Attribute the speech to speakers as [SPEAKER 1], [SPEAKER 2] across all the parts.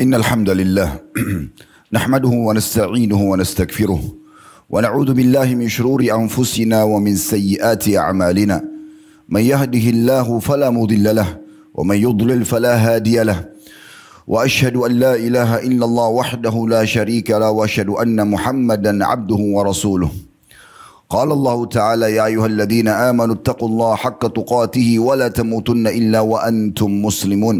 [SPEAKER 1] إن الحمد لله نحمده ونستعينه ونستغفره ونعوذ بالله من شرور أنفسنا ومن سيئات أعمالنا من يهده الله فلا مضل له ومن يضلل فلا هادي له وأشهد أن لا إله إلا الله وحده لا شريك له وأشهد أن محمدا عبده ورسوله قال الله تعالى يا أيها الذين آمنوا اتقوا الله حق تقاته ولا تموتن إلا وأنتم مسلمون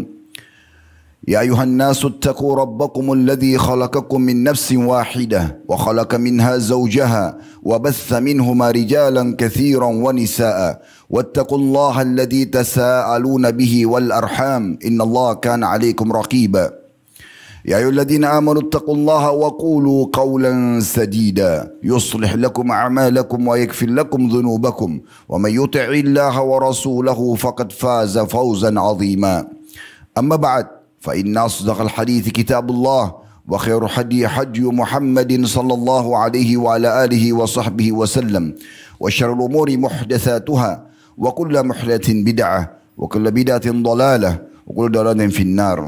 [SPEAKER 1] يا أيها الناس اتقوا ربكم الذي خلقكم من نفس واحدة وخلق منها زوجها وبث منهما رجالا كثيرا ونساء واتقوا الله الذي تساءلون به والأرحام إن الله كان عليكم رقيبا يا أيها الذين آمنوا اتقوا الله وقولوا قولا سديدا يصلح لكم أعمالكم ويغفر لكم ذنوبكم ومن يطع الله ورسوله فقد فاز فوزا عظيما أما بعد فإن أصدق الحديث كتاب الله وخير حدي محمد صلى الله عليه وعلى آله وصحبه وسلم وشر الأمور محدثاتها وكل محدثة بدعة وكل بدعة ضلالة وكل ضلالة في النار.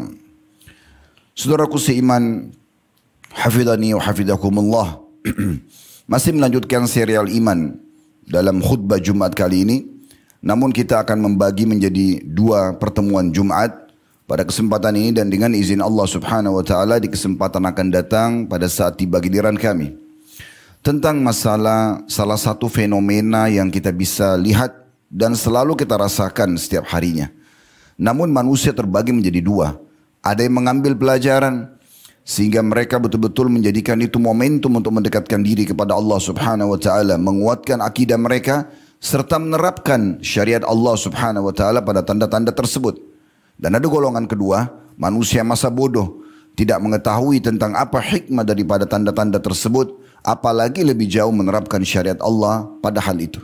[SPEAKER 1] Saudaraku seiman, hafidhani wa hafidhakumullah. Masih melanjutkan serial iman dalam khutbah Jumat kali ini. Namun kita akan membagi menjadi dua pertemuan Jumat pada kesempatan ini dan dengan izin Allah subhanahu wa ta'ala di kesempatan akan datang pada saat tiba giliran kami. Tentang masalah salah satu fenomena yang kita bisa lihat dan selalu kita rasakan setiap harinya. Namun manusia terbagi menjadi dua. Ada yang mengambil pelajaran sehingga mereka betul-betul menjadikan itu momentum untuk mendekatkan diri kepada Allah subhanahu wa ta'ala. Menguatkan akidah mereka serta menerapkan syariat Allah subhanahu wa ta'ala pada tanda-tanda tersebut. Dan ada golongan kedua, manusia masa bodoh, tidak mengetahui tentang apa hikmah daripada tanda-tanda tersebut, apalagi lebih jauh menerapkan syariat Allah pada hal itu.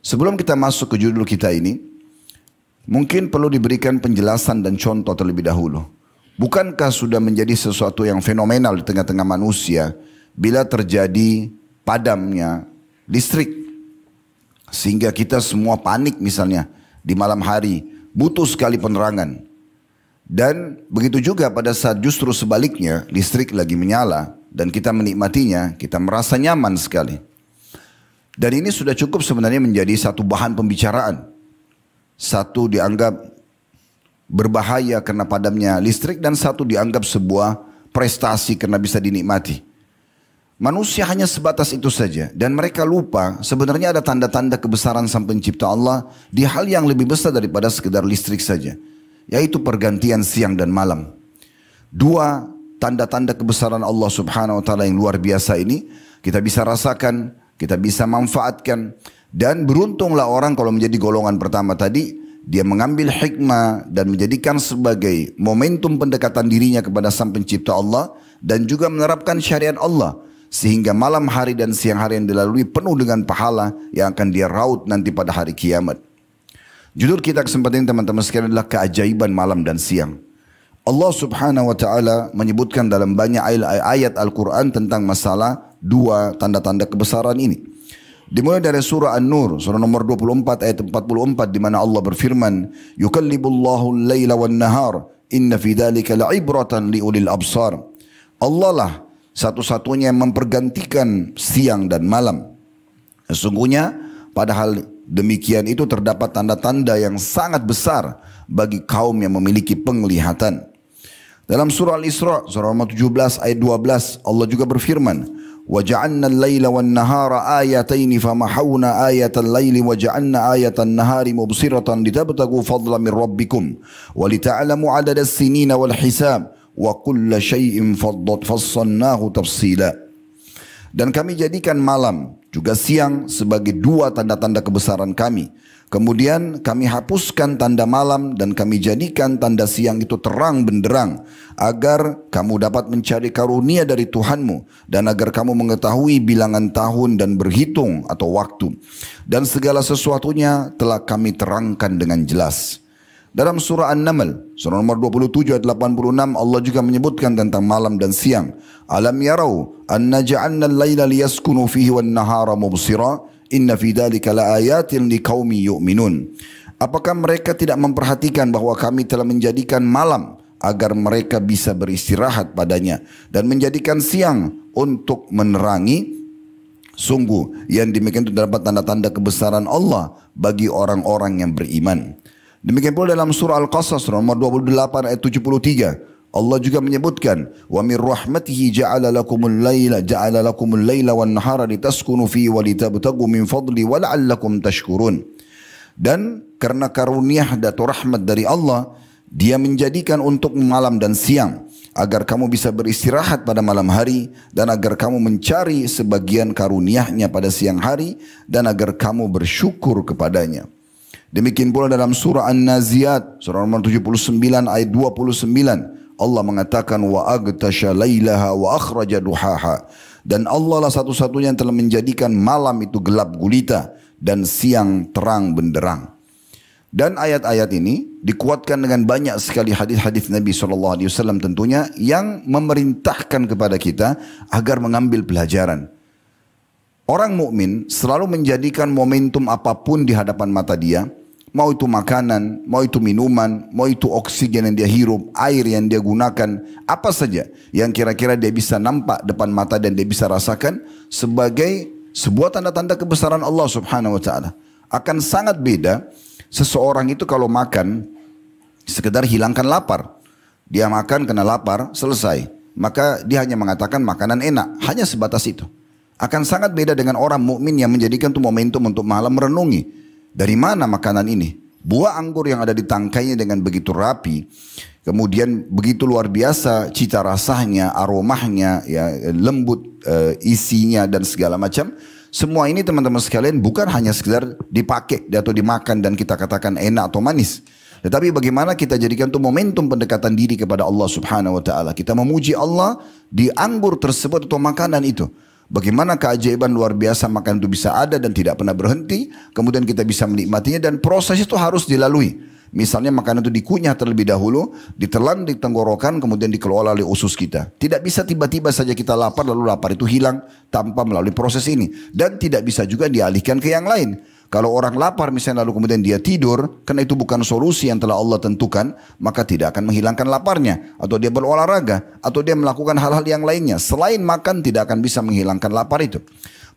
[SPEAKER 1] Sebelum kita masuk ke judul kita ini, mungkin perlu diberikan penjelasan dan contoh terlebih dahulu. Bukankah sudah menjadi sesuatu yang fenomenal di tengah-tengah manusia bila terjadi padamnya listrik, sehingga kita semua panik misalnya di malam hari, butuh sekali penerangan. Dan begitu juga pada saat justru sebaliknya listrik lagi menyala dan kita menikmatinya, kita merasa nyaman sekali. Dan ini sudah cukup sebenarnya menjadi satu bahan pembicaraan. Satu dianggap berbahaya karena padamnya listrik dan satu dianggap sebuah prestasi karena bisa dinikmati. Manusia hanya sebatas itu saja dan mereka lupa sebenarnya ada tanda-tanda kebesaran Sang Pencipta Allah di hal yang lebih besar daripada sekedar listrik saja, yaitu pergantian siang dan malam. Dua tanda-tanda kebesaran Allah subhanahu wa ta'ala yang luar biasa ini kita bisa rasakan, kita bisa manfaatkan, dan beruntunglah orang kalau menjadi golongan pertama tadi, dia mengambil hikmah dan menjadikan sebagai momentum pendekatan dirinya kepada Sang Pencipta Allah dan juga menerapkan syariat Allah. Sehingga malam hari dan siang hari yang dilalui penuh dengan pahala yang akan dia raut nanti pada hari kiamat. Judul kita kesempatan ini teman-teman sekalian adalah keajaiban malam dan siang. Allah subhanahu wa ta'ala menyebutkan dalam banyak ayat Al-Quran tentang masalah dua tanda-tanda kebesaran ini. Dimulai dari surah An-Nur, surah nomor 24 ayat 44 di mana Allah berfirman, "Yukallibullahu al-laila wan-nahar, inna fi dzalika la'ibratan liulil absar." Allah lah satu-satunya yang mempergantikan siang dan malam. Sesungguhnya pada hal demikian itu terdapat tanda-tanda yang sangat besar bagi kaum yang memiliki penglihatan. Dalam surah Al-Isra, surah nomor 17 ayat 12, Allah juga berfirman, وَجَعَلْنَا اللَّيْلَ وَالنَّهَارَ آيَتَيْنِ فَمَحَوْنَا آيَةَ اللَّيْلِ وَجَعَلْنَا آيَةَ النَّهَارِ مُبْصِرَةً لِتَبْتَغُوا فَضْلًا مِنْ رَبِّكُمْ وَلِتَعْلَمُوا عَدَدَ السِّنِينَ وَالْحِسَابِ وَكُلَّ شَيْءٍ فَصَّلْنَاهُ تَفْصِيلًا. Dan kami jadikan malam juga siang sebagai dua tanda-tanda kebesaran kami. Kemudian kami hapuskan tanda malam dan kami jadikan tanda siang itu terang benderang agar kamu dapat mencari karunia dari Tuhanmu dan agar kamu mengetahui bilangan tahun dan berhitung atau waktu. Dan segala sesuatunya telah kami terangkan dengan jelas. Dalam surah An-Naml, surah nomor 27 ayat 86, Allah juga menyebutkan tentang malam dan siang. Alam yarau anna ja'alna al-laila liyaskunu fihi wan-nahara mubsira inna fi dzalika laayatin liqaumin yu'minun. Apakah mereka tidak memperhatikan bahwa kami telah menjadikan malam agar mereka bisa beristirahat padanya dan menjadikan siang untuk menerangi. Sungguh yang demikian itu terdapat tanda-tanda kebesaran Allah bagi orang-orang yang beriman. Demikian pula dalam surah Al-Qasas nomor 28 ayat 73. Allah juga menyebutkan, "Wa min rahmatihi ja'ala lakumul laila wan nahara litaskunu fihi wa litabtaghu min fadli wa la'allakum tashkurun." Dan karena karunia atau rahmat dari Allah, Dia menjadikan untuk malam dan siang agar kamu bisa beristirahat pada malam hari dan agar kamu mencari sebagian karunia-Nya pada siang hari dan agar kamu bersyukur kepadanya. Demikian pula dalam surah An-Naziyat surah nomor 79 ayat 29 Allah mengatakan wa aghtasha lailaha wa akhraja duhaha, dan Allah lah satu-satunya yang telah menjadikan malam itu gelap gulita dan siang terang benderang. Dan ayat-ayat ini dikuatkan dengan banyak sekali hadis-hadis Nabi SAW tentunya yang memerintahkan kepada kita agar mengambil pelajaran. Orang mukmin selalu menjadikan momentum apapun di hadapan mata dia, mau itu makanan, mau itu minuman, mau itu oksigen yang dia hirup, air yang dia gunakan, apa saja yang kira-kira dia bisa nampak depan mata dan dia bisa rasakan sebagai sebuah tanda-tanda kebesaran Allah Subhanahu wa taala. Akan sangat beda seseorang itu kalau makan sekedar hilangkan lapar. Dia makan kena lapar, selesai. Maka dia hanya mengatakan makanan enak, hanya sebatas itu. Akan sangat beda dengan orang mukmin yang menjadikan itu momentum untuk malam merenungi. Dari mana makanan ini? Buah anggur yang ada di tangkainya dengan begitu rapi, kemudian begitu luar biasa cita rasanya, aromanya, ya, lembut isinya dan segala macam. Semua ini teman-teman sekalian bukan hanya sekedar dipakai atau dimakan dan kita katakan enak atau manis. Tetapi bagaimana kita jadikan itu momentum pendekatan diri kepada Allah Subhanahu wa taala. Kita memuji Allah di anggur tersebut atau makanan itu. Bagaimana keajaiban luar biasa makanan itu bisa ada dan tidak pernah berhenti. Kemudian kita bisa menikmatinya dan proses itu harus dilalui. Misalnya makanan itu dikunyah terlebih dahulu, ditelan di tenggorokan, kemudian dikelola oleh usus kita. Tidak bisa tiba-tiba saja kita lapar lalu lapar itu hilang tanpa melalui proses ini. Dan tidak bisa juga dialihkan ke yang lain. Kalau orang lapar misalnya lalu kemudian dia tidur, karena itu bukan solusi yang telah Allah tentukan, maka tidak akan menghilangkan laparnya. Atau dia berolahraga, atau dia melakukan hal-hal yang lainnya. Selain makan tidak akan bisa menghilangkan lapar itu.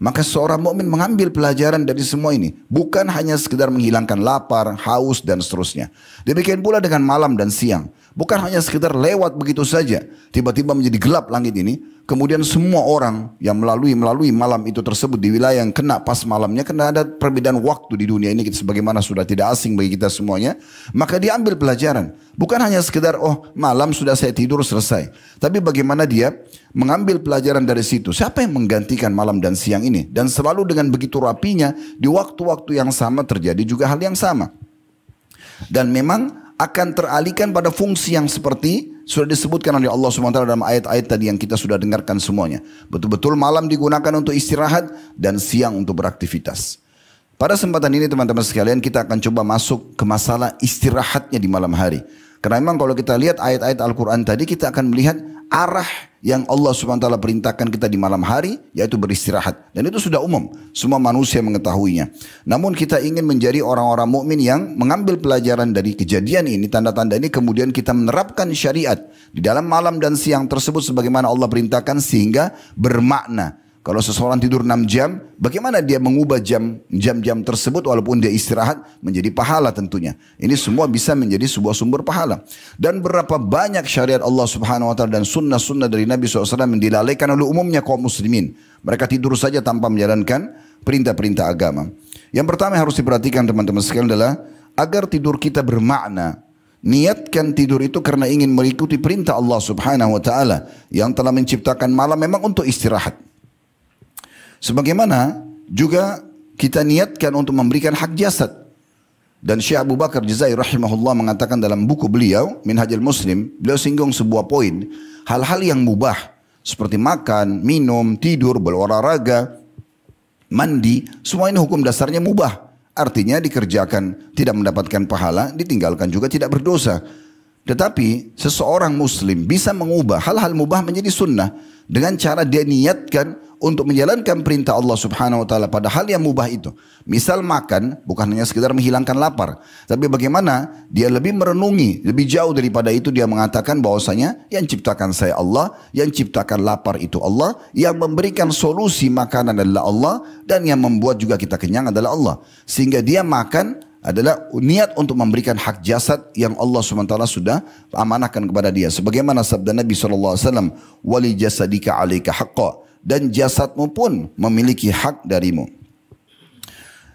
[SPEAKER 1] Maka seorang mukmin mengambil pelajaran dari semua ini. Bukan hanya sekedar menghilangkan lapar, haus dan seterusnya. Demikian pula dengan malam dan siang. Bukan hanya sekedar lewat begitu saja. Tiba-tiba menjadi gelap langit ini. Kemudian semua orang yang melalui malam itu tersebut di wilayah yang kena pas malamnya. Karena ada perbedaan waktu di dunia ini. Sebagaimana sudah tidak asing bagi kita semuanya. Maka diambil pelajaran. Bukan hanya sekedar malam sudah saya tidur selesai. Tapi bagaimana dia mengambil pelajaran dari situ. Siapa yang menggantikan malam dan siang ini? Dan selalu dengan begitu rapinya di waktu-waktu yang sama terjadi juga hal yang sama. Dan memang akan teralihkan pada fungsi yang seperti sudah disebutkan oleh Allah SWT dalam ayat-ayat tadi yang kita sudah dengarkan semuanya. Betul-betul malam digunakan untuk istirahat dan siang untuk beraktivitas. Pada kesempatan ini teman-teman sekalian kita akan coba masuk ke masalah istirahatnya di malam hari. Karena memang kalau kita lihat ayat-ayat Al-Quran tadi kita akan melihat arah yang Allah SWT perintahkan kita di malam hari yaitu beristirahat. Dan itu sudah umum, semua manusia mengetahuinya. Namun kita ingin menjadi orang-orang mukmin yang mengambil pelajaran dari kejadian ini, tanda-tanda ini, kemudian kita menerapkan syariat di dalam malam dan siang tersebut sebagaimana Allah perintahkan sehingga bermakna. Kalau seseorang tidur 6 jam, bagaimana dia mengubah jam-jam tersebut walaupun dia istirahat menjadi pahala tentunya. Ini semua bisa menjadi sebuah sumber pahala. Dan berapa banyak syariat Allah Subhanahu wa taala dan sunnah-sunnah dari Nabi SAW yang dilalaikan oleh umumnya kaum muslimin. Mereka tidur saja tanpa menjalankan perintah-perintah agama. Yang pertama yang harus diperhatikan teman-teman sekalian adalah agar tidur kita bermakna. Niatkan tidur itu karena ingin mengikuti perintah Allah Subhanahu wa taala yang telah menciptakan malam memang untuk istirahat. Sebagaimana juga kita niatkan untuk memberikan hak jasad. Dan Syekh Abu Bakar Jazair rahimahullah mengatakan dalam buku beliau Minhajul Muslim, beliau singgung sebuah poin, hal-hal yang mubah seperti makan, minum, tidur, berolahraga, mandi, semua ini hukum dasarnya mubah. Artinya dikerjakan tidak mendapatkan pahala, ditinggalkan juga tidak berdosa. Tetapi seseorang muslim bisa mengubah hal-hal mubah menjadi sunnah dengan cara dia niatkan untuk menjalankan perintah Allah Subhanahu wa taala pada hal yang mubah itu. Misal makan bukan hanya sekedar menghilangkan lapar, tapi bagaimana dia lebih merenungi, lebih jauh daripada itu dia mengatakan bahwasanya yang ciptakan saya Allah, yang ciptakan lapar itu Allah, yang memberikan solusi makanan adalah Allah, dan yang membuat juga kita kenyang adalah Allah. Sehingga dia makan adalah niat untuk memberikan hak jasad yang Allah SWT sudah amanahkan kepada dia. Sebagaimana sabda Nabi SAW, wali jasadika alaika haqqa, dan jasadmu pun memiliki hak darimu.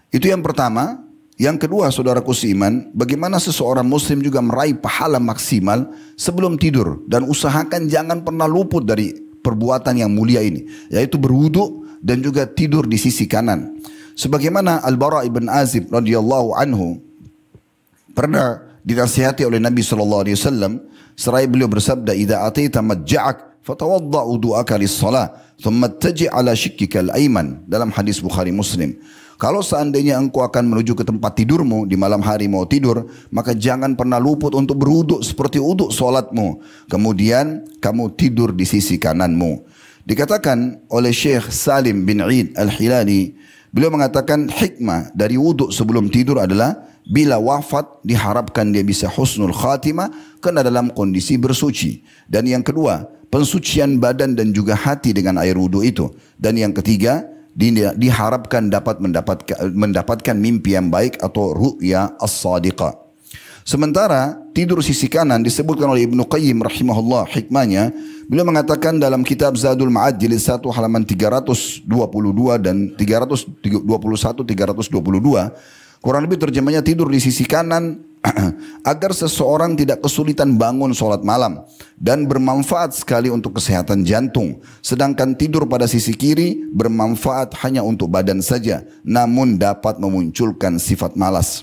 [SPEAKER 1] Itu yang pertama. Yang kedua, saudaraku seiman, bagaimana seseorang muslim juga meraih pahala maksimal sebelum tidur, dan usahakan jangan pernah luput dari perbuatan yang mulia ini, yaitu berwudu dan juga tidur di sisi kanan. Sebagaimana Al-Bara ibn Azib radhiyallahu anhu pernah dinasihati oleh Nabi SAW, seraya beliau bersabda, "Idza ataita madja'ak fatawadda wudu'aka lis-shalah, thumma taji' ala shikkika al-ayman." Dalam hadis Bukhari Muslim. Kalau seandainya engkau akan menuju ke tempat tidurmu di malam hari mau tidur, maka jangan pernah luput untuk berwuduk seperti wuduk solatmu. Kemudian kamu tidur di sisi kananmu. Dikatakan oleh Syekh Salim bin Eid Al-Hilali, beliau mengatakan hikmah dari wuduk sebelum tidur adalah bila wafat diharapkan dia bisa husnul khatimah karena dalam kondisi bersuci. Dan yang kedua, pensucian badan dan juga hati dengan air wuduk itu. Dan yang ketiga, diharapkan dapat mendapatkan mimpi yang baik atau ru'ya as-sadiqah. Sementara tidur sisi kanan disebutkan oleh Ibnu Qayyim rahimahullah, hikmahnya beliau mengatakan dalam kitab Zadul Ma'ad jilid 1 halaman 322 dan 322, kurang lebih terjemahnya tidur di sisi kanan agar seseorang tidak kesulitan bangun sholat malam dan bermanfaat sekali untuk kesehatan jantung. Sedangkan tidur pada sisi kiri bermanfaat hanya untuk badan saja, namun dapat memunculkan sifat malas.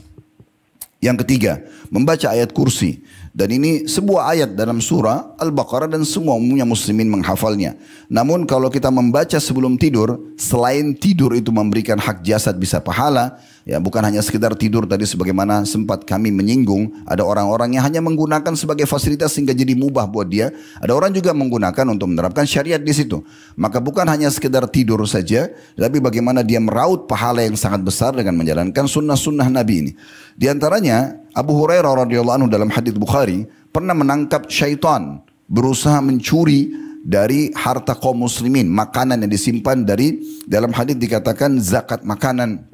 [SPEAKER 1] Yang ketiga, membaca ayat kursi. Dan ini sebuah ayat dalam surah Al-Baqarah dan semua umumnya muslimin menghafalnya. Namun kalau kita membaca sebelum tidur, selain tidur itu memberikan hak jasad bisa pahala, ya bukan hanya sekedar tidur tadi sebagaimana sempat kami menyinggung, ada orang-orang yang hanya menggunakan sebagai fasilitas sehingga jadi mubah buat dia. Ada orang juga menggunakan untuk menerapkan syariat di situ. Maka bukan hanya sekedar tidur saja, tapi bagaimana dia meraut pahala yang sangat besar dengan menjalankan sunnah-sunnah Nabi ini. Di antaranya Abu Hurairah radhiyallahu anhu dalam hadits Bukhari pernah menangkap syaitan berusaha mencuri dari harta kaum muslimin, makanan yang disimpan dari, dalam hadits dikatakan zakat makanan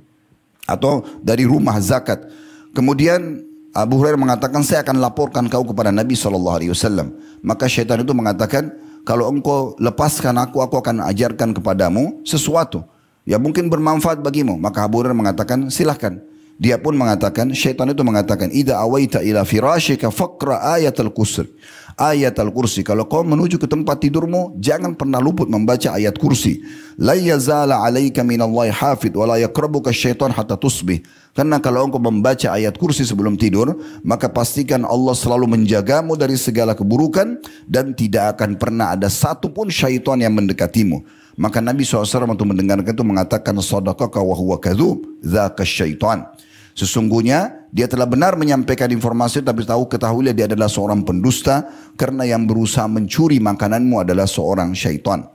[SPEAKER 1] atau dari rumah zakat. Kemudian Abu Hurairah mengatakan, saya akan laporkan kau kepada Nabi SAW. Maka syaitan itu mengatakan, kalau engkau lepaskan aku akan ajarkan kepadamu sesuatu yang mungkin bermanfaat bagimu. Maka Abu Hurairah mengatakan, silahkan. Dia pun mengatakan, syaitan itu mengatakan, idza awaita ila firashika faqra ayatul kursi. Ayatul kursi. Kalau kau menuju ke tempat tidurmu, jangan pernah luput membaca ayat kursi. La yazala alaika minallahi hafid wa la yaqrabuka syaitan hatta tusbih. Karena kalau engkau membaca ayat kursi sebelum tidur, maka pastikan Allah selalu menjagamu dari segala keburukan dan tidak akan pernah ada satu pun syaitan yang mendekatimu. Maka Nabi SAW untuk mendengarkan itu mengatakan, sadaqaka wa huwa kadzub dzaka syaitan. Sesungguhnya dia telah benar menyampaikan informasi, tapi ketahuilah dia adalah seorang pendusta, karena yang berusaha mencuri makananmu adalah seorang syaitan.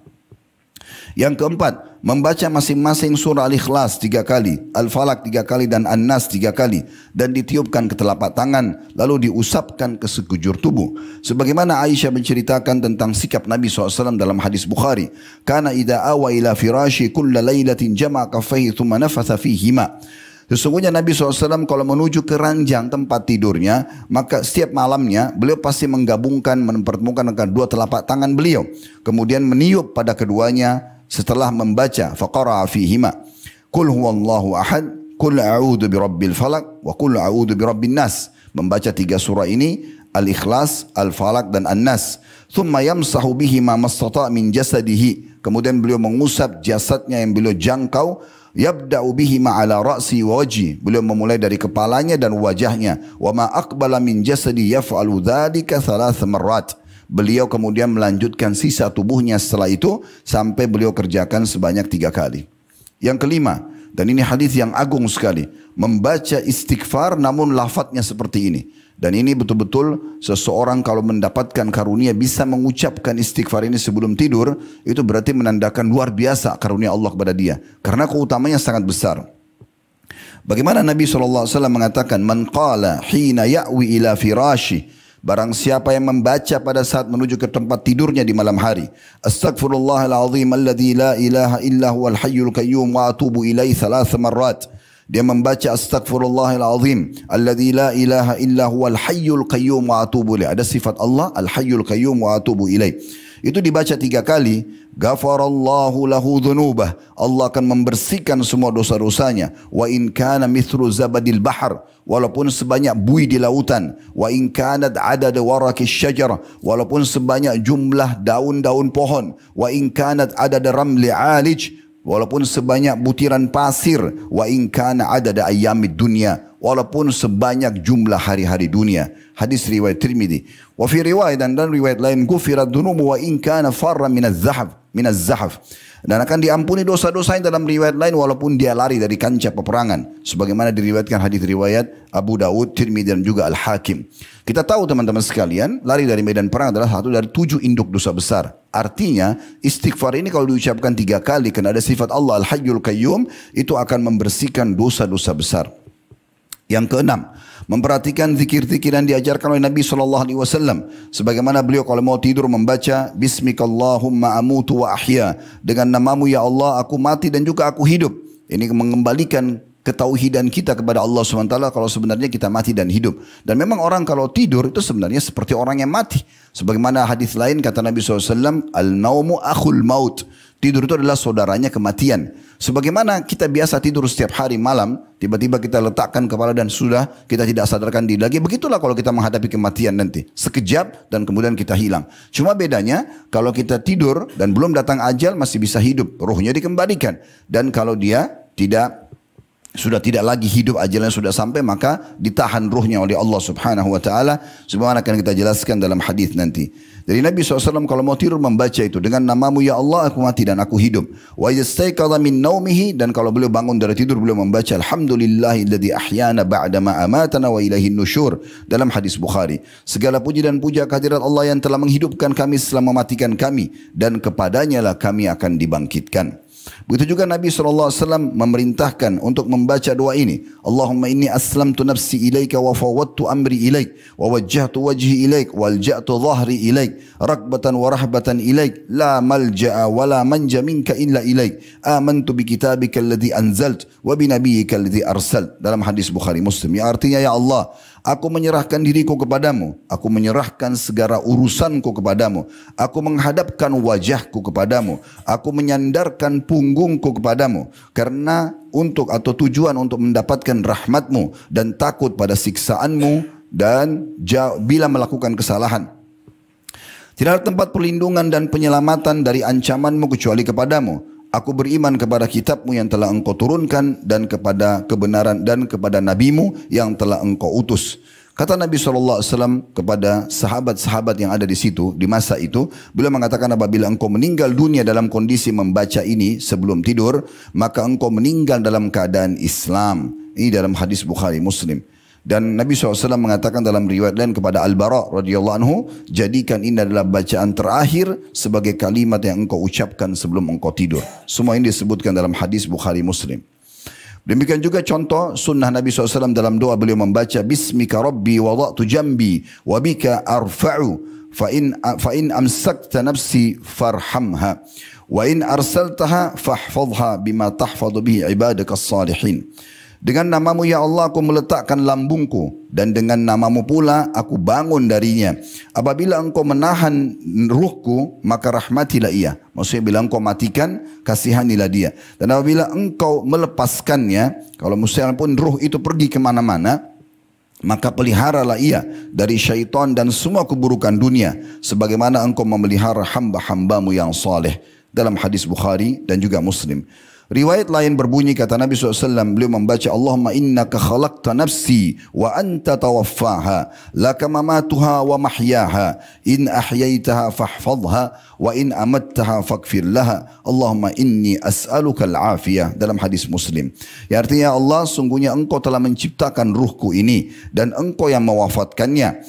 [SPEAKER 1] Yang keempat, membaca masing-masing surah Al-Ikhlas 3 kali, Al-Falaq 3 kali dan An-Nas 3 kali, dan ditiupkan ke telapak tangan lalu diusapkan ke sekujur tubuh. Sebagaimana Aisyah menceritakan tentang sikap Nabi SAW dalam hadis Bukhari, kana idza awa ila firashi kulla lailatin jama'a kaffaihi thumma nafatha fihima. Sesungguhnya Nabi SAW kalau menuju ke ranjang tempat tidurnya, maka setiap malamnya beliau pasti menggabungkan, mempertemukan kedua telapak tangan beliau. Kemudian meniup pada keduanya setelah membaca faqara'a fihima. Qul huwallahu ahad, qul a'udzu birabbil falaq, wa qul a'udzu birabbin nas. Membaca 3 surah ini, Al-Ikhlas, Al-Falaq dan An-Nas. Thumma yamsahu bihima mastata' min jasadihi. Kemudian beliau mengusap jasadnya yang beliau jangkau. Yabda'u bihi ma'ala ra'si wa wajhi. Beliau memulai dari kepalanya dan wajahnya. Wa ma aqbala min jasadi yaf'alu dzalika 3 marrat. Beliau kemudian melanjutkan sisa tubuhnya setelah itu sampai beliau kerjakan sebanyak 3 kali. Yang kelima, Dan ini hadis yang agung sekali. Membaca istighfar namun lafadznya seperti ini. Dan ini betul-betul seseorang kalau mendapatkan karunia bisa mengucapkan istighfar ini sebelum tidur, itu berarti menandakan luar biasa karunia Allah kepada dia. Karena keutamanya sangat besar. Bagaimana Nabi SAW mengatakan, Man qala hina ya'wi ila firashi, barang siapa yang membaca pada saat menuju ke tempat tidurnya di malam hari, Astaghfirullahalazim alladzi la ilaha illa huwal hayyul qayyum wa atubu ilaihi 3 marrat. Dia membaca Astaghfirullahalazim alladzi la ilaha illa huwal hayyul qayyum wa atubu ilaihi. Ada sifat Allah al-hayyul qayyum wa atubu ilaihi. Itu dibaca 3 kali, Ghafarallahu lahu dhunubah. Allah akan membersihkan semua dosa-dosanya. Wa in kana mithlu zabadil bahar, walaupun sebanyak buih di lautan. Wa in kanat adad warakis syajar, walaupun sebanyak jumlah daun-daun pohon. Wa in kanat adad ramli alij, walaupun sebanyak butiran pasir. Wa in kana adad ayyamid dunya, walaupun sebanyak jumlah hari-hari dunia. Hadis riwayat Tirmidzi. Wa fi riwayat dan riwayat lain, Ghufirat dhunubu wa in kana farra minaz zahaf. Dan akan diampuni dosa-dosanya dalam riwayat lain walaupun dia lari dari kancah peperangan. Sebagaimana diriwayatkan hadis riwayat Abu Dawud, Tirmidzi dan juga Al-Hakim. Kita tahu teman-teman sekalian, lari dari medan perang adalah satu dari 7 induk dosa besar. Artinya istighfar ini kalau diucapkan 3 kali karena ada sifat Allah Al-Hayyul Qayyum, itu akan membersihkan dosa-dosa besar. Yang keenam, memperhatikan zikir-zikir yang diajarkan oleh Nabi SAW. Sebagaimana beliau kalau mau tidur membaca Bismikallahumma amutu wa ahya. Dengan namamu ya Allah aku mati dan juga aku hidup. Ini mengembalikan ketauhidan kita kepada Allah SWT kalau sebenarnya kita mati dan hidup. Dan memang orang kalau tidur itu sebenarnya seperti orang yang mati. Sebagaimana hadis lain kata Nabi SAW, Al-naumu akhul maut. Tidur itu adalah saudaranya kematian. Sebagaimana kita biasa tidur setiap hari malam, tiba-tiba kita letakkan kepala dan sudah kita tidak sadarkan diri lagi. Begitulah kalau kita menghadapi kematian nanti. Sekejap dan kemudian kita hilang. Cuma bedanya kalau kita tidur dan belum datang ajal masih bisa hidup. Ruhnya dikembalikan. Dan kalau dia sudah tidak lagi hidup, ajalnya sudah sampai, maka ditahan ruhnya oleh Allah Subhanahu wa taala. Sebagaimana akan kita jelaskan dalam hadis nanti. Dari Nabi SAW kalau mau tidur membaca itu, dengan namamu ya Allah aku mati dan aku hidup. Wa yastayqadha min naumihi, dan kalau beliau bangun dari tidur beliau membaca alhamdulillahilladzi ahyana ba'da ma amatana wa ilaihin nusyur, dalam hadis Bukhari. Segala puji dan puja kehadirat Allah yang telah menghidupkan kami setelah mematikan kami, dan kepadanya lah kami akan dibangkitkan. Begitu juga Nabi SAW memerintahkan untuk membaca doa ini. Allahumma inni aslamtu nafsi ilaika wa fawwadtu amri ilaik wa wajjahtu wajhi ilaik wa alja'tu dhahri ilaik rakbatan wa rahbatan ilaik la malja'a wa la manja minka illa ilaik amantu bi kitabika alladhi anzalt wa bi nabiyyika alladhi arsalt, dalam hadis Bukhari Muslim. Ya artinya, ya Allah, aku menyerahkan diriku kepadamu, aku menyerahkan segala urusanku kepadamu, aku menghadapkan wajahku kepadamu, aku menyandarkan punggungku kepadamu, karena untuk atau tujuan untuk mendapatkan rahmatmu dan takut pada siksaanmu dan bila melakukan kesalahan. Tidak ada tempat perlindungan dan penyelamatan dari ancamanmu kecuali kepadamu. Aku beriman kepada kitabmu yang telah engkau turunkan dan kepada kebenaran dan kepada nabimu yang telah engkau utus. Kata Nabi SAW kepada sahabat-sahabat yang ada di situ, di masa itu, beliau mengatakan apabila engkau meninggal dunia dalam kondisi membaca ini sebelum tidur, maka engkau meninggal dalam keadaan Islam. Ini dalam hadis Bukhari Muslim. Dan Nabi SAW mengatakan dalam riwayat lain kepada Al-Bara radhiyallahu anhu, jadikan ini adalah bacaan terakhir sebagai kalimat yang engkau ucapkan sebelum engkau tidur. Semua ini disebutkan dalam hadis Bukhari Muslim. Demikian juga contoh sunnah Nabi SAW dalam doa beliau membaca Bismika Rabbi wada'tu jambi wa bika arfa'u fa in amsakta nafsi farhamha wa in arsaltaha fahfadha bima tahfadhu bihi ibadakas salihin. Dengan namamu ya Allah aku meletakkan lambungku dan dengan namamu pula aku bangun darinya. Apabila engkau menahan ruhku maka rahmatilah ia. Maksudnya bila engkau matikan kasihanilah dia. Dan apabila engkau melepaskannya, kalau misalnya pun ruh itu pergi kemana-mana, maka peliharalah ia dari syaitan dan semua keburukan dunia. Sebagaimana engkau memelihara hamba-hambamu yang saleh. Dalam hadis Bukhari dan juga Muslim. Riwayat lain berbunyi kata Nabi SAW, beliau membaca Allahumma innaka khalaqta nafsi wa anta tawaffaha laka mamatuha wa mahyaha in ahyaitaha fahfadha wa in amattaha fakfir laha Allahumma inni as'aluka al-afiyah, dalam hadis Muslim. Ya, artinya Allah, sungguhnya engkau telah menciptakan ruhku ini dan engkau yang mewafatkannya,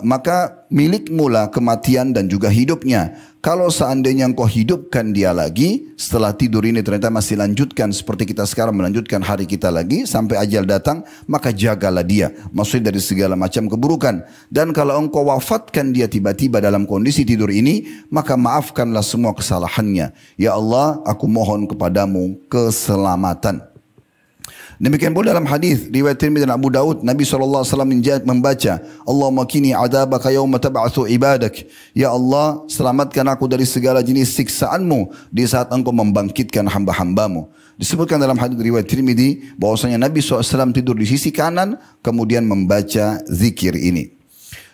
[SPEAKER 1] maka milikmulah kematian dan juga hidupnya. Kalau seandainya engkau hidupkan dia lagi setelah tidur ini ternyata masih lanjutkan seperti kita sekarang melanjutkan hari kita lagi sampai ajal datang, maka jagalah dia, maksudnya dari segala macam keburukan. Dan kalau engkau wafatkan dia tiba-tiba dalam kondisi tidur ini, maka maafkanlah semua kesalahannya. Ya Allah, aku mohon kepadamu keselamatan. Demikian pula dalam hadis riwayat Tirmidzi dan Abu Daud, Nabi SAW membaca Allahumma kini adabaka yawma tab'atsu ibadak. Ya Allah, selamatkan aku dari segala jenis siksaanmu di saat engkau membangkitkan hamba-hambamu. Disebutkan dalam hadis riwayat Tirmidzi bahwasanya Nabi SAW tidur di sisi kanan kemudian membaca zikir ini.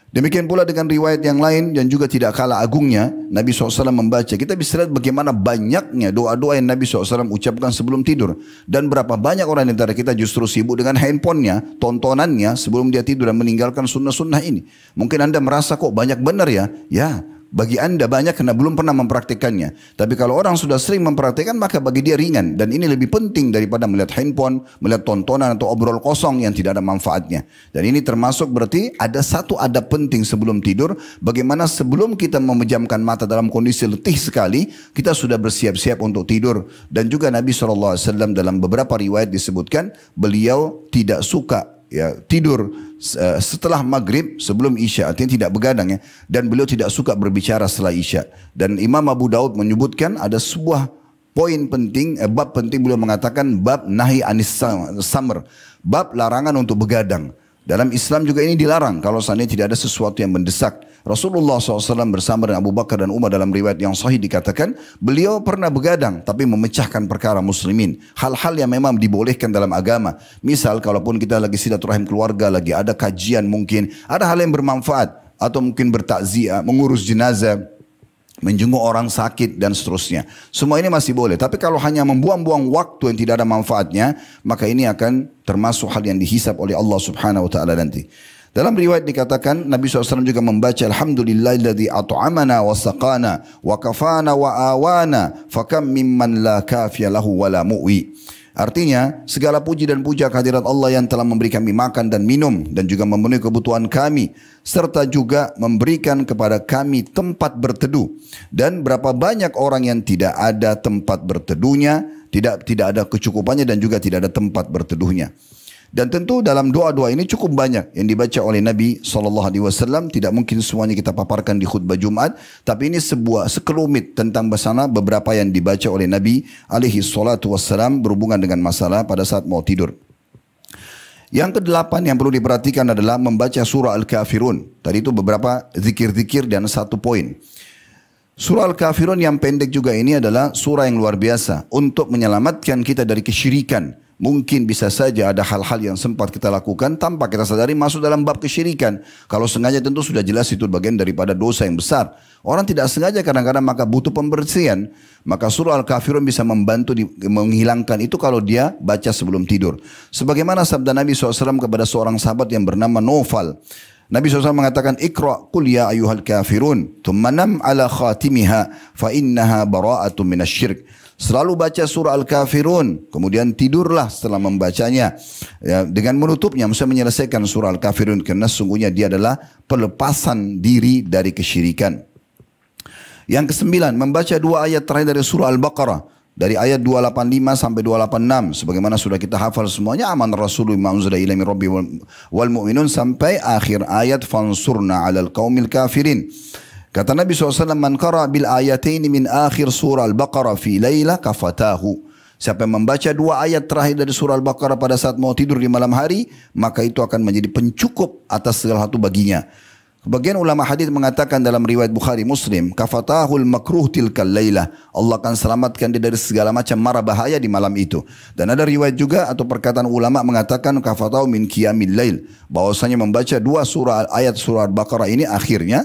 [SPEAKER 1] Demikian pula dengan riwayat yang lain dan juga tidak kalah agungnya, Nabi SAW membaca. Kita bisa lihat bagaimana banyaknya doa-doa yang Nabi SAW ucapkan sebelum tidur. Dan berapa banyak orang di antara kita justru sibuk dengan handphonenya, tontonannya sebelum dia tidur dan meninggalkan sunnah-sunnah ini. Mungkin Anda merasa kok banyak benar ya. Ya, bagi Anda banyak karena belum pernah mempraktikannya. Tapi kalau orang sudah sering mempraktikkan maka bagi dia ringan. Dan ini lebih penting daripada melihat handphone, melihat tontonan atau obrol kosong yang tidak ada manfaatnya. Dan ini termasuk berarti ada satu adab penting sebelum tidur. Bagaimana sebelum kita memejamkan mata dalam kondisi letih sekali, kita sudah bersiap-siap untuk tidur. Dan juga Nabi SAW dalam beberapa riwayat disebutkan beliau tidak suka tidur setelah maghrib sebelum isya, artinya tidak begadang ya, dan beliau tidak suka berbicara setelah isya. Dan Imam Abu Daud menyebutkan ada sebuah poin penting, bab penting, beliau mengatakan bab nahi anis samr, bab larangan untuk begadang. Dalam Islam juga ini dilarang kalau seandainya tidak ada sesuatu yang mendesak. Rasulullah SAW bersama dengan Abu Bakar dan Umar dalam riwayat yang sahih dikatakan beliau pernah begadang tapi memecahkan perkara muslimin. Hal-hal yang memang dibolehkan dalam agama. Misal kalaupun kita lagi silaturahim keluarga, lagi ada kajian mungkin, ada hal yang bermanfaat atau mungkin bertakziah, mengurus jenazah, menjenguk orang sakit dan seterusnya. Semua ini masih boleh. Tapi kalau hanya membuang-buang waktu yang tidak ada manfaatnya, maka ini akan termasuk hal yang dihisab oleh Allah Subhanahu wa taala nanti. Dalam riwayat dikatakan Nabi SAW juga membaca Alhamdulillahilladzi at'amana wa saqana wa kafana wa awana fakam mimman la kafiya lahu wa la mu'wi. Artinya, segala puji dan puja kehadirat Allah yang telah memberi kami makan dan minum dan juga memenuhi kebutuhan kami, serta juga memberikan kepada kami tempat berteduh. Dan berapa banyak orang yang tidak ada tempat berteduhnya, tidak ada kecukupannya dan juga tidak ada tempat berteduhnya. Dan tentu dalam doa-doa ini cukup banyak yang dibaca oleh Nabi SAW. Tidak mungkin semuanya kita paparkan di khutbah Jumat. Tapi ini sebuah sekelumit tentang bersama beberapa yang dibaca oleh Nabi SAW berhubungan dengan masalah pada saat mau tidur. Yang kedelapan yang perlu diperhatikan adalah membaca surah Al-Kafirun. Tadi itu beberapa zikir-zikir dan satu poin. Surah Al-Kafirun yang pendek juga ini adalah surah yang luar biasa untuk menyelamatkan kita dari kesyirikan. Mungkin bisa saja ada hal-hal yang sempat kita lakukan tanpa kita sadari masuk dalam bab kesyirikan. Kalau sengaja tentu sudah jelas itu bagian daripada dosa yang besar. Orang tidak sengaja kadang-kadang maka butuh pembersihan. Maka surah Al-Kafirun bisa membantu menghilangkan itu kalau dia baca sebelum tidur. Sebagaimana sabda Nabi SAW kepada seorang sahabat yang bernama Naufal. Nabi SAW mengatakan, Iqra' qul ya ayuhal kafirun, thumma nam ala khatimiha, fa innaha bara'atun minasyirk. Selalu baca surah Al-Kafirun, kemudian tidurlah setelah membacanya. Ya, dengan menutupnya, maksudnya menyelesaikan surah Al-Kafirun, karena sungguhnya dia adalah pelepasan diri dari kesyirikan. Yang kesembilan, membaca dua ayat terakhir dari surah Al-Baqarah. Dari ayat 285 sampai 286. Sebagaimana sudah kita hafal semuanya. Aman Rasulullah ma'unzula ilami rabbi wal mu'minun. Sampai akhir ayat. Fansurna alal qawmil kafirin. Kata Nabi SAW, Man qara bil ayataini min akhir surah Al-Baqarah fi layla kafatahu. Siapa yang membaca dua ayat terakhir dari surah Al-Baqarah pada saat mau tidur di malam hari, maka itu akan menjadi pencukup atas segala satu baginya. Sebagian ulama hadis mengatakan dalam riwayat Bukhari Muslim, kafatahul makruh tilkal laylah. Allah akan selamatkan dia dari segala macam mara bahaya di malam itu. Dan ada riwayat juga atau perkataan ulama mengatakan kafatahu min qiyamil lail. Bahwasanya membaca dua surah ayat surah Al-Baqarah ini akhirnya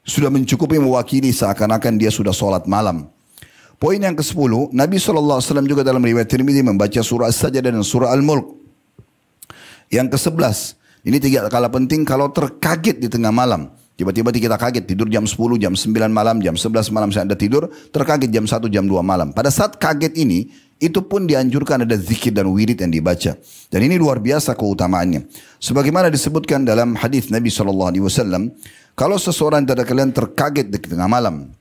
[SPEAKER 1] sudah mencukupi mewakili seakan-akan dia sudah solat malam. Poin yang ke-10, Nabi SAW juga dalam riwayat Tirmidzi membaca surah As-Sajdah dan surah Al-Mulk. Yang ke-11, ini 3 kala penting kalau terkaget di tengah malam. Tiba-tiba kita kaget, tidur jam 10, jam 9 malam, jam 11 malam saya ada tidur, terkaget jam 1, jam 2 malam. Pada saat kaget ini, itu pun dianjurkan ada zikir dan wirid yang dibaca. Dan ini luar biasa keutamaannya. Sebagaimana disebutkan dalam hadis Nabi SAW, kalau seseorang dari kalian terkaget di tengah malam,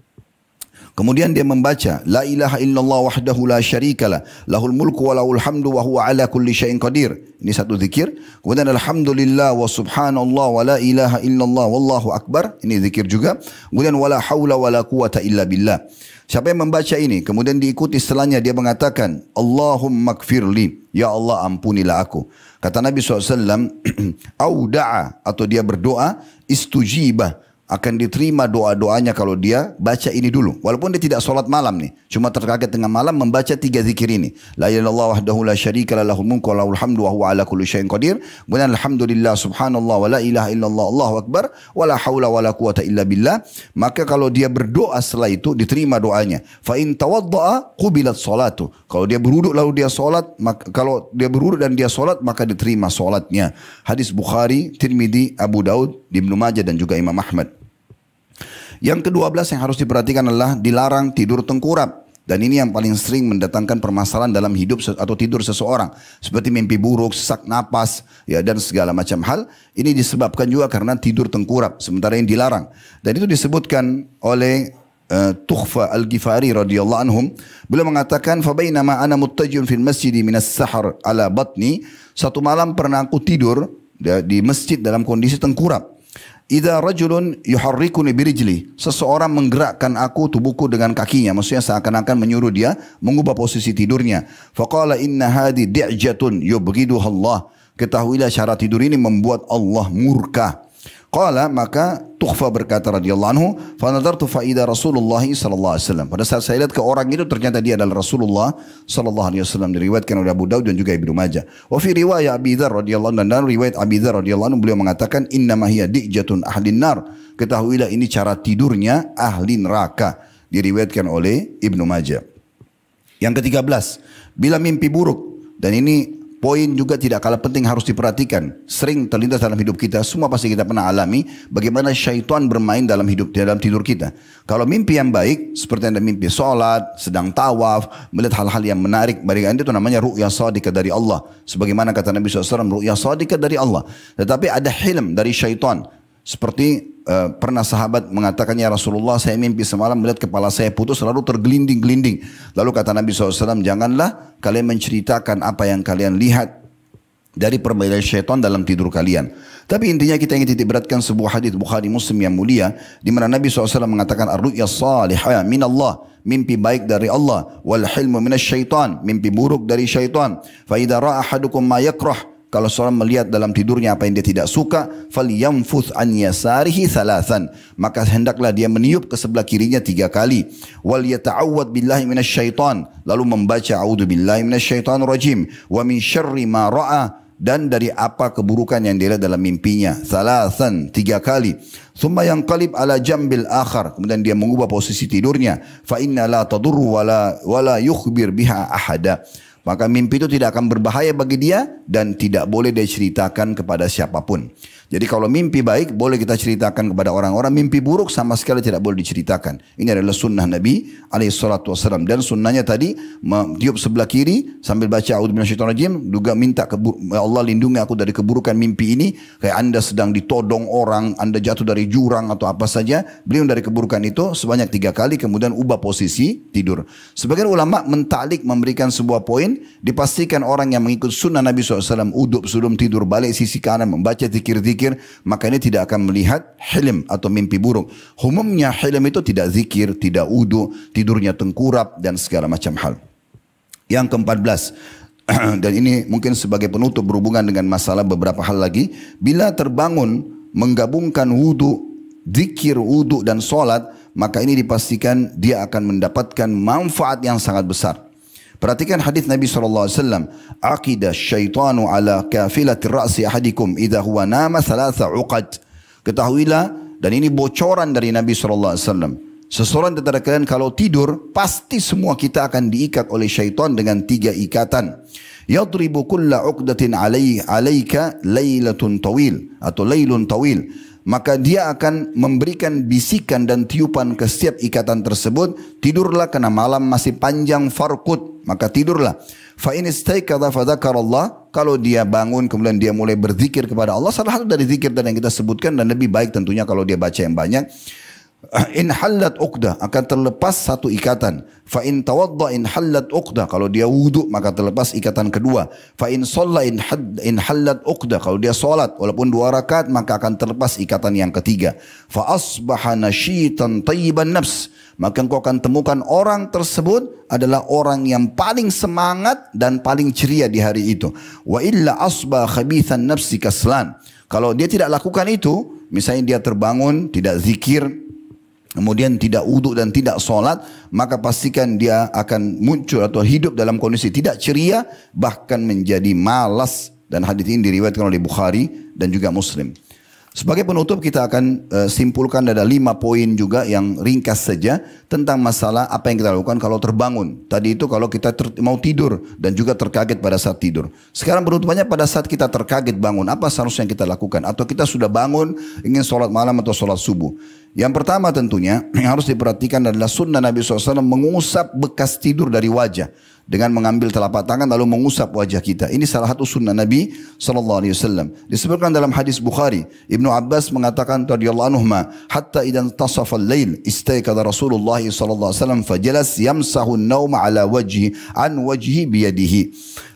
[SPEAKER 1] kemudian dia membaca la ilaha illallah wahdahu la syarikalah lahul mulku wa lahul hamdu wa huwa ala kulli syai'in qadir. Ini satu zikir. Kemudian alhamdulillah wa subhanallah wa la ilaha illallah wallahu akbar. Ini zikir juga. Kemudian wala haula wala quwata illa billah. Siapa yang membaca ini kemudian diikuti setelahnya dia mengatakan Allahumma gfirli, ya Allah ampunilah aku. Kata Nabi SAW, au da'a atau dia berdoa, istujibah, akan diterima doa-doanya kalau dia baca ini dulu. Walaupun dia tidak sholat malam nih. Cuma terkaget tengah malam membaca 3 zikir ini. La ilaha illallah wahdahu la syarika lahul mulku wa lahul hamdu wa huwa ala kulli syai'in qadir. Kemudian alhamdulillah subhanallah wa la ilaha illallah Allahu akbar wa la haula wa la quwata illa billah. Maka kalau dia berdoa setelah itu diterima doanya. Fa in tawadda'a qubilat salatu. Kalau dia berwuduk lalu dia sholat, kalau dia berwuduk dan dia sholat maka diterima sholatnya. Hadis Bukhari, Tirmidzi, Abu Daud, Ibnu Majah dan juga Imam Ahmad. Yang ke-12 yang harus diperhatikan adalah dilarang tidur tengkurap. Dan ini yang paling sering mendatangkan permasalahan dalam hidup atau tidur seseorang. Seperti mimpi buruk, sesak napas, ya, dan segala macam hal. Ini disebabkan juga karena tidur tengkurap. Sementara yang dilarang. Dan itu disebutkan oleh Tukhfa Al-Ghifari radhiyallahu anhum. Beliau mengatakan, "Fabainama ana muttajun fil masjid minas sahar ala batni." Satu malam pernah aku tidur di masjid dalam kondisi tengkurap. Idza rajulun yuharrikuni birijli, seseorang menggerakkan aku tubuhku dengan kakinya, maksudnya seakan-akan menyuruh dia mengubah posisi tidurnya. Faqala inna hadi di'jatun yubghiduha Allah. Ketahuilah cara tidur ini membuat Allah murka. Qala, maka Tukhfa berkata radhiyallahu anhu, fa nadartu fa idza Rasulullah sallallahu alaihi wasallam. Pada saat saya lihat ke orang itu ternyata dia adalah Rasulullah sallallahu alaihi wasallam, diriwayatkan oleh Abu Daud dan juga Ibnu Majah. Wa fi riwayat Abi Dzar radhiyallahu anhu, dan riwayat Abi Dzar radhiyallahu anhu beliau mengatakan innama hiya dijatun ahlin nar. Ketahuilah ini cara tidurnya ahli neraka. Diriwayatkan oleh Ibnu Majah. Yang ke-13, bila mimpi buruk, dan ini poin juga tidak kalah penting harus diperhatikan. Sering terlintas dalam hidup kita, semua pasti kita pernah alami bagaimana syaitan bermain dalam tidur kita. Kalau mimpi yang baik, seperti Anda mimpi sholat, sedang tawaf, melihat hal-hal yang menarik, bagi Anda itu namanya ru'ya shadiqah dari Allah. Sebagaimana kata Nabi SAW, ru'ya shadiqah dari Allah. Tetapi ada hilm dari syaitan. Seperti pernah sahabat mengatakan, ya Rasulullah, saya mimpi semalam melihat kepala saya putus lalu tergelinding-gelinding. Lalu kata Nabi SAW, janganlah kalian menceritakan apa yang kalian lihat dari permainan syaitan dalam tidur kalian. Tapi intinya kita ingin titik beratkan sebuah hadis Bukhari Muslim yang mulia, di mana Nabi SAW mengatakan, ar-ru'ya salihah min Allah, mimpi baik dari Allah, wal hilmu minas syaitan, mimpi buruk dari syaitan. Fa idza ra'a ahadukum ma yakrah, kalau seorang melihat dalam tidurnya apa yang dia tidak suka, falyamfuth an yasarihi thalathan, maka hendaklah dia meniup ke sebelah kirinya 3 kali. Wal yata'awwad billahi minasyaitan, lalu membaca a'udzubillahi minasyaitonir rajim wa min syarri ma ra'a, dan dari apa keburukan yang dia lihat dalam mimpinya. Thalathan, 3 kali. Thumma yanqalib ala jambil akhar, kemudian dia mengubah posisi tidurnya. Fa inna la tadurru wala yukhbir biha ahada, maka mimpi itu tidak akan berbahaya bagi dia dan tidak boleh dia ceritakan kepada siapapun. Jadi kalau mimpi baik boleh kita ceritakan kepada orang-orang, mimpi buruk sama sekali tidak boleh diceritakan. Ini adalah sunnah Nabi SAW. Dan sunnahnya tadi tiup sebelah kiri sambil baca a'udzubillahiminasyaitonirrajim, juga minta Allah lindungi aku dari keburukan mimpi ini. Kayak Anda sedang ditodong orang, Anda jatuh dari jurang atau apa saja, beliau dari keburukan itu sebanyak 3 kali, kemudian ubah posisi tidur. Sebagian ulama mentalik memberikan sebuah poin, dipastikan orang yang mengikut sunnah Nabi SAW uduk sebelum tidur, balik sisi kanan, membaca zikir-zikir, maka ini tidak akan melihat hilm atau mimpi buruk. Umumnya hilm itu tidak zikir, tidak wudu, tidurnya tengkurap dan segala macam hal. Yang ke-14, dan ini mungkin sebagai penutup berhubungan dengan masalah beberapa hal lagi, bila terbangun menggabungkan wudu, zikir, wudu dan solat, maka ini dipastikan dia akan mendapatkan manfaat yang sangat besar. Perhatikan hadis Nabi SAW. Aqida syaitanu ala kafilatir ra'si ahadikum idha huwa nama thalatha uqad. Ketahuilah, dan ini bocoran dari Nabi SAW. Seseorang di antara kalian kalau tidur, pasti semua kita akan diikat oleh syaitan dengan 3 ikatan. Yadribu kulla uqdatin alaika laylatun tawil atau laylun tawil. Maka dia akan memberikan bisikan dan tiupan ke setiap ikatan tersebut. Tidurlah karena malam masih panjang, farqud, maka tidurlah. Fa in istaiqadha fa dzakarallah, kalau dia bangun kemudian dia mulai berzikir kepada Allah, salah satu dari zikir yang kita sebutkan, dan lebih baik tentunya kalau dia baca yang banyak. In hallat uqdah, akan terlepas satu ikatan. Fa in tawadda in hallat uqdah, kalau dia wudu maka terlepas ikatan kedua. Fa in shalla in hallat uqdah, kalau dia salat walaupun 2 rakaat maka akan terlepas ikatan yang ketiga. Fa asbaha nasyitan tayyiban nafs, maka engkau akan temukan orang tersebut adalah orang yang paling semangat dan paling ceria di hari itu. Wa illa asbaha khabithan nafsi kaslan, kalau dia tidak lakukan itu, misalnya dia terbangun tidak zikir, kemudian tidak wudhu dan tidak sholat, maka pastikan dia akan muncul atau hidup dalam kondisi tidak ceria, bahkan menjadi malas. Dan hadis ini diriwayatkan oleh Bukhari dan juga Muslim. Sebagai penutup kita akan simpulkan ada 5 poin juga yang ringkas saja tentang masalah apa yang kita lakukan kalau terbangun. Tadi itu kalau kita mau tidur dan juga terkaget pada saat tidur. Sekarang penutupannya pada saat kita terkaget bangun, apa seharusnya kita lakukan? Atau kita sudah bangun ingin sholat malam atau sholat subuh. Yang pertama tentunya yang harus diperhatikan adalah sunnah Nabi SAW mengusap bekas tidur dari wajah dengan mengambil telapak tangan lalu mengusap wajah kita. Ini salah satu sunnah Nabi SAW. Disebutkan dalam hadis Bukhari, Ibnu Abbas mengatakan radhiyallahu anhuma, hatta idan tasafa al-lail istayqadha Rasulullah SAW fajalas yamsahu an-nauma ala wajhi biyadihi.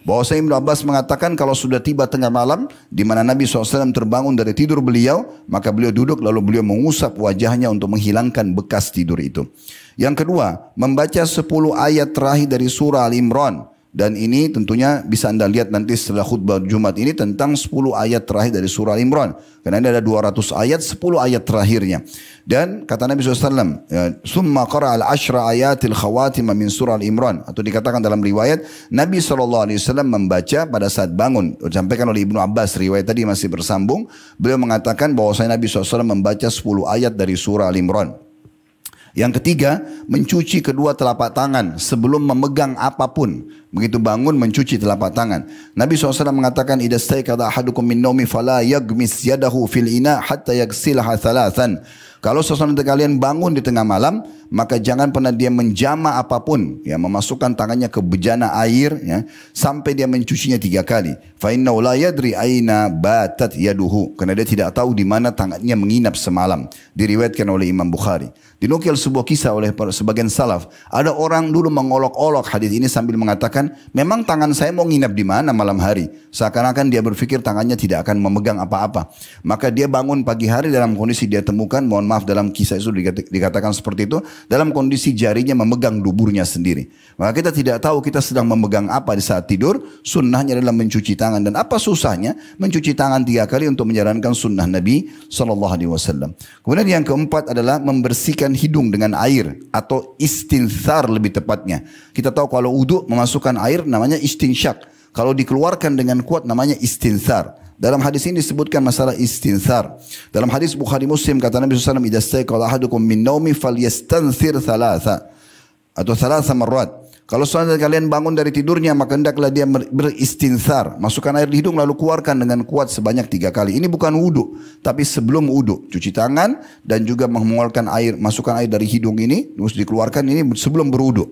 [SPEAKER 1] Bahwasanya Ibnu Abbas mengatakan kalau sudah tiba tengah malam di mana Nabi SAW terbangun dari tidur beliau, maka beliau duduk lalu beliau mengusap wajahnya untuk menghilangkan bekas tidur itu. Yang kedua, membaca 10 ayat terakhir dari surah Al-Imran. Dan ini tentunya bisa anda lihat nanti setelah khutbah Jumat ini tentang 10 ayat terakhir dari surah Al-Imran. Karena ini ada 200 ayat, 10 ayat terakhirnya. Dan kata Nabi SAW, Summa qara al-ashra ayatil khawatima min surah Al-Imran. Atau dikatakan dalam riwayat, Nabi SAW membaca pada saat bangun. Disampaikan oleh Ibnu Abbas, riwayat tadi masih bersambung. Beliau mengatakan bahwasanya Nabi SAW membaca 10 ayat dari surah Al-Imran. Yang ketiga, mencuci kedua telapak tangan sebelum memegang apapun. Begitu bangun mencuci telapak tangan. Nabi SAW mengatakan, idza staiqadha ahadukum min naumi fala yaghmis yadahu fil ina hatta yaghsilaha thalathan. Kalau seseorang dari kalian bangun di tengah malam, maka jangan pernah dia menjama apapun, ya, memasukkan tangannya ke bejana air, ya, sampai dia mencucinya 3 kali. Fa innahu la yadri aina batat yaduhu, karena dia tidak tahu di mana tangannya menginap semalam. Diriwayatkan oleh Imam Bukhari. Dinukil sebuah kisah oleh sebagian salaf. Ada orang dulu mengolok-olok hadis ini sambil mengatakan, memang tangan saya mau nginap di mana malam hari? Seakan-akan dia berpikir tangannya tidak akan memegang apa-apa. Maka dia bangun pagi hari dalam kondisi dia temukan, mohon maaf dalam kisah itu dikatakan seperti itu, dalam kondisi jarinya memegang duburnya sendiri. Maka kita tidak tahu kita sedang memegang apa di saat tidur. Sunnahnya adalah mencuci tangan. Dan apa susahnya mencuci tangan 3 kali untuk menjalankan sunnah Nabi SAW. Kemudian yang keempat adalah membersihkan hidung dengan air atau istinthar lebih tepatnya. Kita tahu kalau wudu memasukkan air namanya istinsyak. Kalau dikeluarkan dengan kuat namanya istinthar. Dalam hadis ini disebutkan masalah istinthar. Dalam hadis Bukhari Muslim kata Nabi SAW, idza staiqadha ahadukum min naumi falyastanthir thalatha atau thalatha marrat. Kalau seorang dari kalian bangun dari tidurnya, maka hendaklah dia beristinthar, masukkan air di hidung lalu keluarkan dengan kuat sebanyak 3 kali. Ini bukan wudu, tapi sebelum wudu, cuci tangan dan juga mengeluarkan air, masukkan air dari hidung ini, terus dikeluarkan ini sebelum berwudu.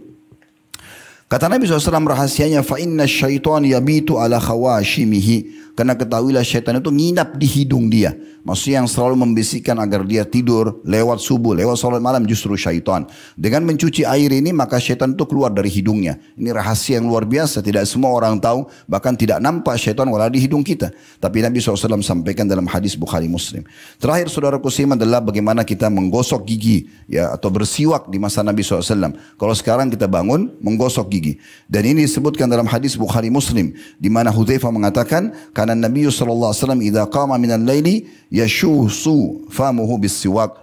[SPEAKER 1] Kata Nabi SAW rahasianya, fa inna syaitan yabitu ala khawashimihi, karena ketahuilah syaitan itu nginap di hidung dia. Maksudnya yang selalu membisikkan agar dia tidur lewat subuh, lewat salat malam justru syaitan. Dengan mencuci air ini maka syaitan itu keluar dari hidungnya. Ini rahasia yang luar biasa, tidak semua orang tahu, bahkan tidak nampak syaitan walau di hidung kita. Tapi Nabi SAW sampaikan dalam hadis Bukhari Muslim. Terakhir saudaraku sekalian adalah bagaimana kita menggosok gigi, ya, atau bersiwak di masa Nabi SAW. Kalau sekarang kita bangun menggosok gigi. Dan ini disebutkan dalam hadis Bukhari Muslim, di mana Hudzaifah mengatakan, karena Nabi SAW idza qama minal laili yashusu famuhu bisiwak.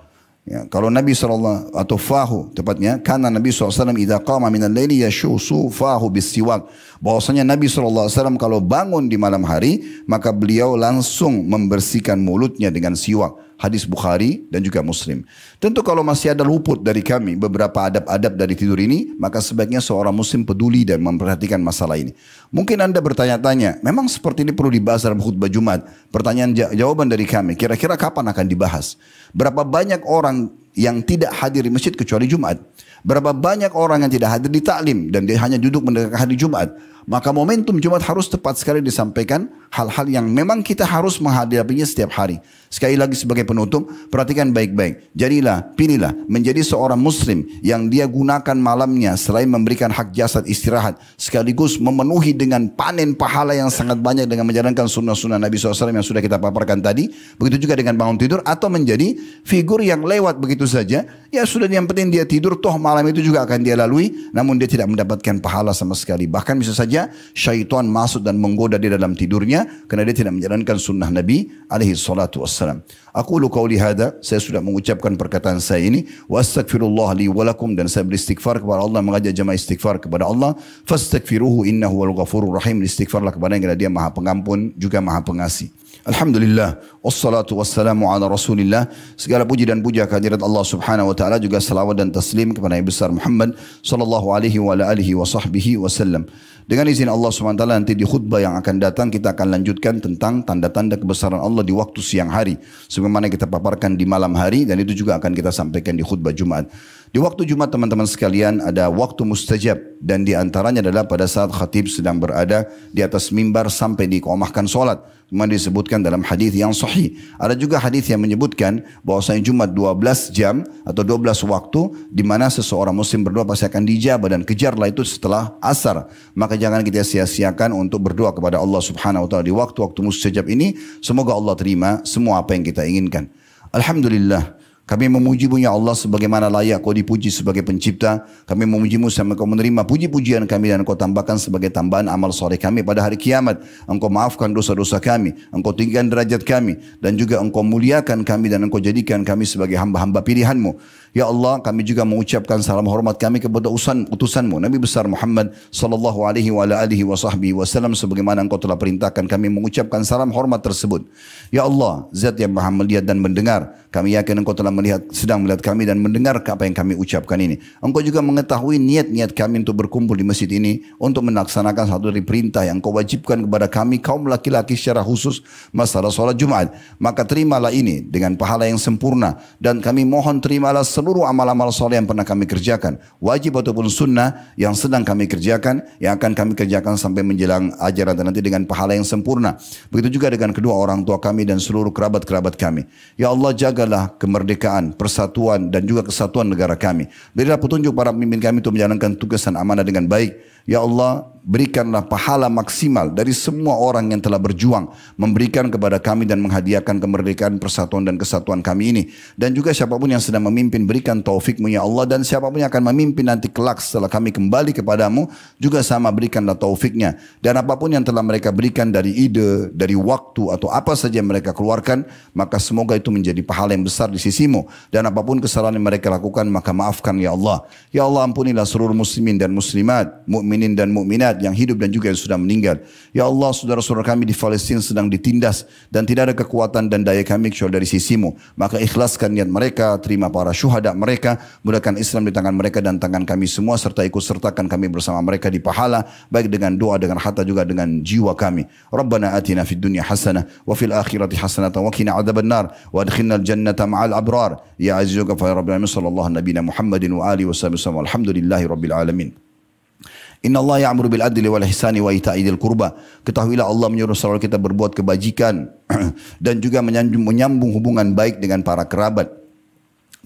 [SPEAKER 1] Ya, kalau Nabi SAW atau fahu tepatnya, karena Nabi SAW idza qama minal laili yashusu fahu bisiwak. Bahwasanya Nabi SAW kalau bangun di malam hari, maka beliau langsung membersihkan mulutnya dengan siwak. hadis Bukhari dan juga Muslim. Tentu kalau masih ada luput dari kami beberapa adab-adab dari tidur ini, maka sebaiknya seorang muslim peduli dan memperhatikan masalah ini. Mungkin Anda bertanya-tanya, memang seperti ini perlu dibahas dalam khutbah Jumat? Pertanyaan jawaban dari kami, kira-kira kapan akan dibahas? Berapa banyak orang yang tidak hadir di masjid kecuali Jumat? Berapa banyak orang yang tidak hadir di taklim dan dia hanya duduk mendengarkan hari Jumat? Maka momentum Jumat harus tepat sekali disampaikan hal-hal yang memang kita harus menghadapinya setiap hari. Sekali lagi sebagai penutup, perhatikan baik-baik. Jadilah, pilihlah menjadi seorang muslim yang dia gunakan malamnya selain memberikan hak jasad istirahat, sekaligus memenuhi dengan panen pahala yang sangat banyak dengan menjalankan sunnah-sunnah Nabi SAW yang sudah kita paparkan tadi. Begitu juga dengan bangun tidur, atau menjadi figur yang lewat begitu saja. Ya sudah, yang penting dia tidur, toh malam itu juga akan dia lalui, namun dia tidak mendapatkan pahala sama sekali. Bahkan bisa saja syaitan masuk dan menggoda dia dalam tidurnya karena dia tidak menjalankan sunnah Nabi alaihi salatu wassalam. Aku qauli hada, saya sudah mengucapkan perkataan saya ini, wa astaghfirullah li wa lakum, dan saya beristighfar kepada Allah, mengajak jemaah istighfar kepada Allah, fastaghfiruhu innahu wal ghafurur rahim, istighfarlah kepadanya karena dia Maha Pengampun juga Maha Pengasih. Alhamdulillah, wassalatu wassalamu ala rasulillah. Segala puji dan puja kehadirat Allah subhanahu wa ta'ala, juga salawat dan taslim kepada Nabi besar Muhammad sallallahu alaihi wa alihi wa sahbihi wasallam. Dengan izin Allah subhanahu wa ta'ala, nanti di khutbah yang akan datang kita akan lanjutkan tentang tanda-tanda kebesaran Allah di waktu siang hari, sebagaimana kita paparkan di malam hari, dan itu juga akan kita sampaikan di khutbah Jumat. Di waktu Jumat teman-teman sekalian ada waktu mustajab, dan di antaranya adalah pada saat khatib sedang berada di atas mimbar sampai diiqamahkan solat. Memang disebutkan dalam hadis yang sahih. Ada juga hadis yang menyebutkan bahwasanya Jumat 12 jam atau 12 waktu di mana seseorang muslim berdoa pasti akan dijabah, dan kejarlah itu setelah asar. Maka jangan kita sia-siakan untuk berdoa kepada Allah subhanahu wa ta'ala di waktu-waktu mustajab ini. Semoga Allah terima semua apa yang kita inginkan. Alhamdulillah, kami memuji-Mu ya Allah sebagaimana layak Kau dipuji sebagai pencipta. Kami memuji-Mu sampai Kau menerima puji-pujian kami, dan Kau tambahkan sebagai tambahan amal soleh kami pada hari kiamat. Engkau maafkan dosa-dosa kami, Engkau tinggikan derajat kami, dan juga Engkau muliakan kami, dan Engkau jadikan kami sebagai hamba-hamba pilihan-Mu. Ya Allah, kami juga mengucapkan salam hormat kami kepada utusan-Mu Nabi besar Muhammad sallallahu alaihi wa alihi wa sahbihi wasallam, sebagaimana Engkau telah perintahkan kami mengucapkan salam hormat tersebut. Ya Allah, Zat yang Maha melihat dan mendengar, kami yakin Engkau telah sedang melihat kami dan mendengar apa yang kami ucapkan ini. Engkau juga mengetahui niat-niat kami untuk berkumpul di masjid ini untuk melaksanakan satu dari perintah yang Engkau wajibkan kepada kami kaum laki-laki secara khusus, masalah sholat Jumat. Maka terimalah ini dengan pahala yang sempurna, dan kami mohon terimalah seluruh amal-amal soleh yang pernah kami kerjakan, wajib ataupun sunnah yang sedang kami kerjakan, yang akan kami kerjakan sampai menjelang ajaran nanti dengan pahala yang sempurna. Begitu juga dengan kedua orang tua kami dan seluruh kerabat-kerabat kami. Ya Allah, jagalah kemerdekaan, persatuan dan juga kesatuan negara kami. Berilah petunjuk para pemimpin kami untuk menjalankan tugas dan amanah dengan baik. Ya Allah, berikanlah pahala maksimal dari semua orang yang telah berjuang memberikan kepada kami dan menghadiahkan kemerdekaan, persatuan dan kesatuan kami ini. Dan juga siapapun yang sedang memimpin, berikan taufik-Mu ya Allah. Dan siapapun yang akan memimpin nanti kelak setelah kami kembali kepadamu, juga sama berikanlah taufiknya. Dan apapun yang telah mereka berikan dari ide, dari waktu atau apa saja yang mereka keluarkan, maka semoga itu menjadi pahala yang besar di sisi-Mu. Dan apapun kesalahan yang mereka lakukan, maka maafkan ya Allah. Ya Allah, ampunilah seluruh muslimin dan muslimat, mukminin dan mukminat yang hidup dan juga yang sudah meninggal. Ya Allah, saudara-saudara kami di Palestina sedang ditindas dan tidak ada kekuatan dan daya kami kecuali dari sisi-Mu. Maka ikhlaskan niat mereka, terima para syuhada mereka, mudahkan Islam di tangan mereka dan tangan kami semua, serta ikut sertakan kami bersama mereka di pahala, baik dengan doa, dengan harta, juga dengan jiwa kami. Rabbana atina fid dunya hasanah wa fil akhirati hasanah wa qina adzabannar wa adkhilnal jannata ma'al abrar. Ya aziz wa ghafur rabbil alamin, sallallahu nabiyana Muhammadin wa alihi wasallam. Alhamdulillahi rabbil alamin. Inna Allah ya'muru bil adli wal ihsani wa ita'i dzil qurba. Ketahuilah Allah menyuruh selalu kita berbuat kebajikan dan juga menyambung hubungan baik dengan para kerabat.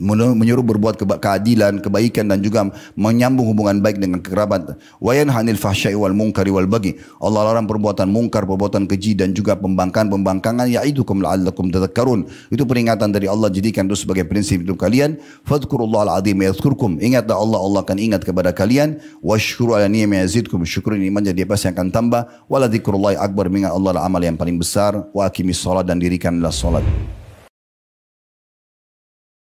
[SPEAKER 1] Menyuruh berbuat keadilan, kebaikan dan juga menyambung hubungan baik dengan kerabat. Wa yanhanil fahsya'i wal munkari wal baghi. Allah larang perbuatan mungkar, perbuatan keji dan juga pembangkangan ya'idukum la'allakum tadhakkarun. Itu peringatan dari Allah, jadikan itu sebagai prinsip hidup kalian. Fadhkurullahal azim yadhkurkum. Ingatlah Allah, Allah akan ingat kepada kalian. Washkuru ala ni'mati yazidkum. Syukurin iman jadi pasti akan tambah. Wala dzikrullahi akbar. Mengingat Allah lah amal yang paling besar. Wa aqimis salat, dan dirikanlah salat.